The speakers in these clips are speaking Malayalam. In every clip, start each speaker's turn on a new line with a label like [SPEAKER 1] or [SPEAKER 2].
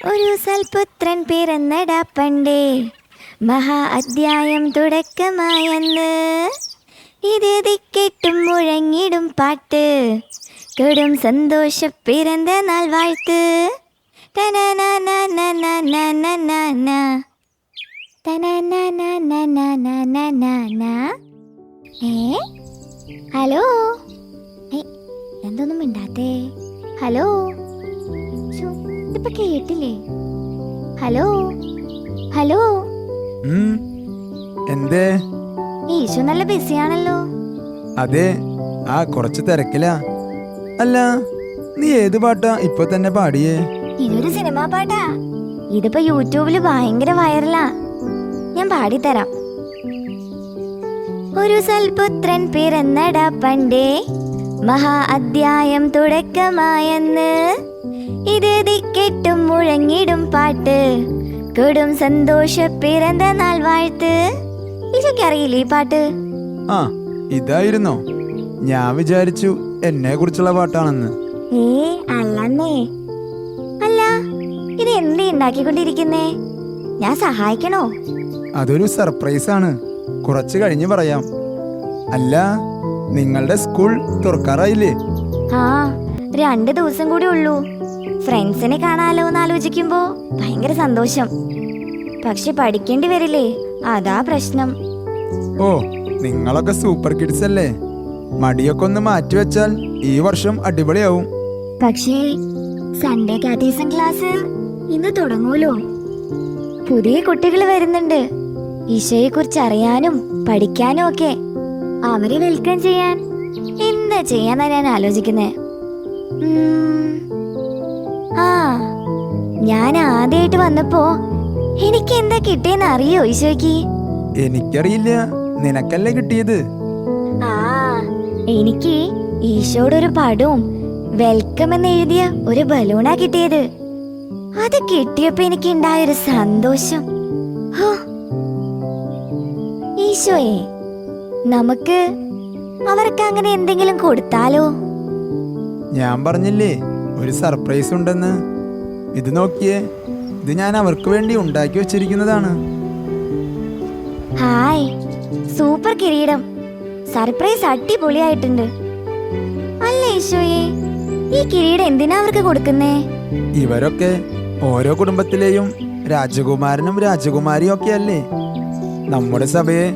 [SPEAKER 1] ഒരു സൽപുത്രൻ പിറന്നടാ പണ്ടേ, മഹാ അധ്യായം തുടക്കമായെന്ന്. ഇത് ദിക്കെട്ടും മുഴങ്ങിടും പാട്ട്, കൊടും സന്തോഷ പിറந்த നാൾ വാഴ്ത്ത്. തനനനനനനനനന. തനനനനനനനന. ഹലോ, എന്തൊന്നും മിണ്ടാത്തേ? ഹലോ, ഇപ്പൊ കേട്ടില്ലേ? Hello hello.
[SPEAKER 2] എന്തേ?
[SPEAKER 1] ഈശോ നല്ല ബിസിയാണല്ലോ.
[SPEAKER 2] അതെ, കുറച്ച് തിരക്കിലാ. അല്ല, നീ ഏത് പാട്ടാ ഇപ്പൊ തന്നെ പാടിയേ?
[SPEAKER 1] ഇതൊരു സിനിമാ പാട്ടാ. ഇതിപ്പോ യൂട്യൂബില് ഭയങ്കര വൈറലാ. ഞാൻ പാടിത്തരാം. ഒരു സൽപുത്രൻ പിറന്നടാ പണ്ടേ, മഹാ അധ്യായം തുടക്കമായെന്ന്. ഇത് ദിക്കെട്ടും മുഴങ്ങിടും പാട്ട്, കൊടും സന്തോഷ പിറந்த നാൾ വാഴ്ത്ത്. ഇതൊക്കെ അറിയില്ലേ ഈ പാട്ട്?
[SPEAKER 2] ആ, ഇതായിരുന്നോ? ഞാൻ വിചാരിച്ചു എന്നെ കുറിച്ചുള്ള പാട്ടാണെന്ന്.
[SPEAKER 1] അല്ലെന്നേ. അല്ല, ഇത് എന്തേ ഉണ്ടാക്കിക്കൊണ്ടിരിക്കുന്നേ? ഞാൻ സഹായിക്കണോ?
[SPEAKER 2] അതൊരു സർപ്രൈസ് ആണ്, കുറച്ച് കഴിഞ്ഞ് പറയാം. അല്ല, നിങ്ങളുടെ സ്കൂൾ തുറക്കാറായില്ലേ?
[SPEAKER 1] 2 ദിവസം കൂടി ഉള്ളൂ. ഫ്രണ്ട്സിനെ കാണാലോ എന്ന് ആലോചിക്കുമ്പോ ഭയങ്കര സന്തോഷം. പക്ഷെ പഠിക്കേണ്ടി വരില്ലേ, അതാ പ്രശ്നം.
[SPEAKER 2] ഓ, നിങ്ങളൊക്കെ സൂപ്പർ കിഡ്സ് അല്ലേ. മടിയൊക്കെ ഒന്ന് മാറ്റിവെച്ചാൽ ഈ വർഷം അടിപൊളിയാവും.
[SPEAKER 1] പക്ഷേ സൺഡേ കാറ്റീസൺ ക്ലാസ് ഇന്ന് തുടങ്ങൂലോ. പുതിയ കുട്ടികൾ വരുന്നുണ്ട്, ഈശോയെ കുറിച്ച് അറിയാനും പഠിക്കാനും ഒക്കെ. അവരെ വെൽക്കം ചെയ്യാൻ എന്താ ചെയ്യാന്നാ ഞാൻ ആലോചിക്കുന്നേ. ഞാൻ ആദ്യമായിട്ട് വന്നപ്പോ എനിക്ക് എന്താ കിട്ടിയെന്ന് അറിയോ ഈശോയ്ക്ക്?
[SPEAKER 2] എനിക്കറിയില്ല, നിനക്കല്ലേ കിട്ടിയത്.
[SPEAKER 1] എനിക്ക് ഈശോയുടെ ഒരു പടവും വെൽക്കം എന്ന് എഴുതിയ ഒരു ബലൂണാ കിട്ടിയത്. അത് കിട്ടിയപ്പോ എനിക്ക് ഉണ്ടായൊരു സന്തോഷം. ഈശോയെ, നമുക്ക് അവർക്ക് അങ്ങനെ എന്തെങ്കിലും കൊടുത്താലോ?
[SPEAKER 2] ഞാൻ പറഞ്ഞില്ലേ ഒരു സർപ്രൈസ് ഉണ്ടെന്ന്. ഇത് നോക്കിയേ, ഇത് ഞാൻ അവർക്ക് വേണ്ടി ഉണ്ടാക്കി വെച്ചിരിക്കുന്നതാണ്.
[SPEAKER 1] ഹായ്, സൂപ്പർ കിരീടം. സർപ്രൈസ് അടിപൊളിയായിട്ടുണ്ട്. അല്ല ഈശോയെ, ഈ കിരീടം എന്തിനാ അവർക്ക് കൊടുക്കുന്നേ?
[SPEAKER 2] ഇവരൊക്കെ ഓരോ കുടുംബത്തിലെയും രാജകുമാരനും രാജകുമാരിയും ഒക്കെ അല്ലേ. നമ്മുടെ സഭയെ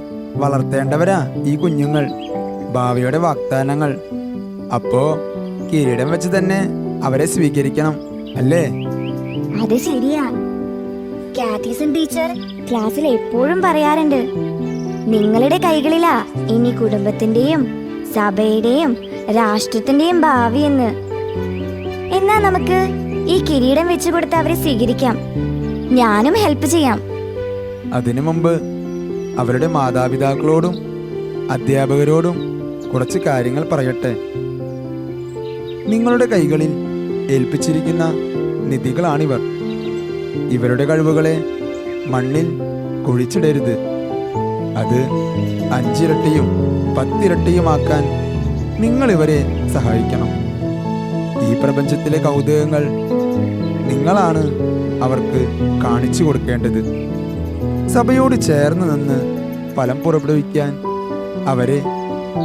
[SPEAKER 2] വളർത്തേണ്ടവരാ ഈ കുഞ്ഞുങ്ങൾ, ഭാവിയുടെ വാഗ്ദാനങ്ങൾ. അപ്പോ കിരീടം വെച്ച് തന്നെ അവരെ സ്വീകരിക്കണം, അല്ലേ?
[SPEAKER 1] അത് ശരിയാ. കാറ്റീസൺ ടീച്ചർ ക്ലാസ്സിൽ എപ്പോഴും പറയാറുണ്ട്, നിങ്ങളുടെ കൈകളിലാ ഇനി കുടുംബത്തിന്റെയും സഭയുടെയും രാഷ്ട്രത്തിന്റെയും ഭാവി എന്ന്. എന്നാ നമുക്ക് ഈ കിരീടം വെച്ചു കൊടുത്ത് അവരെ സ്വീകരിക്കാം. ഞാനും ഹെൽപ്പ് ചെയ്യാം.
[SPEAKER 2] അതിനു മുമ്പ് അവരുടെ മാതാപിതാക്കളോടും അധ്യാപകരോടും കുറച്ച് കാര്യങ്ങൾ പറയട്ടെ. നിങ്ങളുടെ കൈകളിൽ ഏൽപ്പിച്ചിരിക്കുന്ന നിധികളാണിവർ. ഇവരുടെ കഴിവുകളെ മണ്ണിൽ കുഴിച്ചിടരുത്. അത് 5 ഇരട്ടിയും 10 ഇരട്ടിയുമാക്കാൻ നിങ്ങൾ ഇവരെ സഹായിക്കണം. ഈ പ്രപഞ്ചത്തിലെ കൗതുകങ്ങൾ നിങ്ങളാണ് അവർക്ക് കാണിച്ചു കൊടുക്കേണ്ടത്. സഭയോട് ചേർന്ന് നിന്ന് ഫലം പുറപ്പെടുവിക്കാൻ അവരെ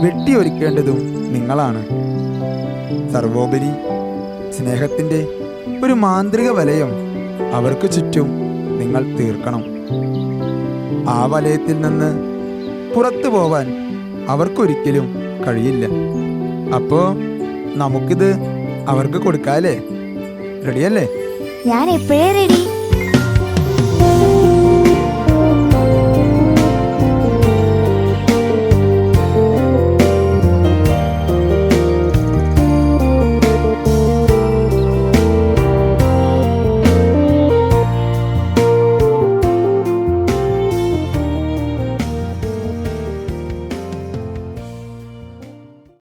[SPEAKER 2] വെട്ടിയൊരുക്കേണ്ടതും നിങ്ങളാണ്. സർവോപരി സ്നേഹത്തിൻ്റെ ഒരു മാന്ത്രിക വലയം അവർക്ക് ചുറ്റും നിങ്ങൾ തീർക്കണം. ആ വലയത്തിൽ നിന്ന് പുറത്തു പോവാൻ അവർക്കൊരിക്കലും കഴിയില്ല. അപ്പോ നമുക്കിത് അവർക്ക് കൊടുക്കാല്ലേ? റെഡിയല്ലേ?
[SPEAKER 1] ഞാൻ എപ്പോഴേ റെഡി.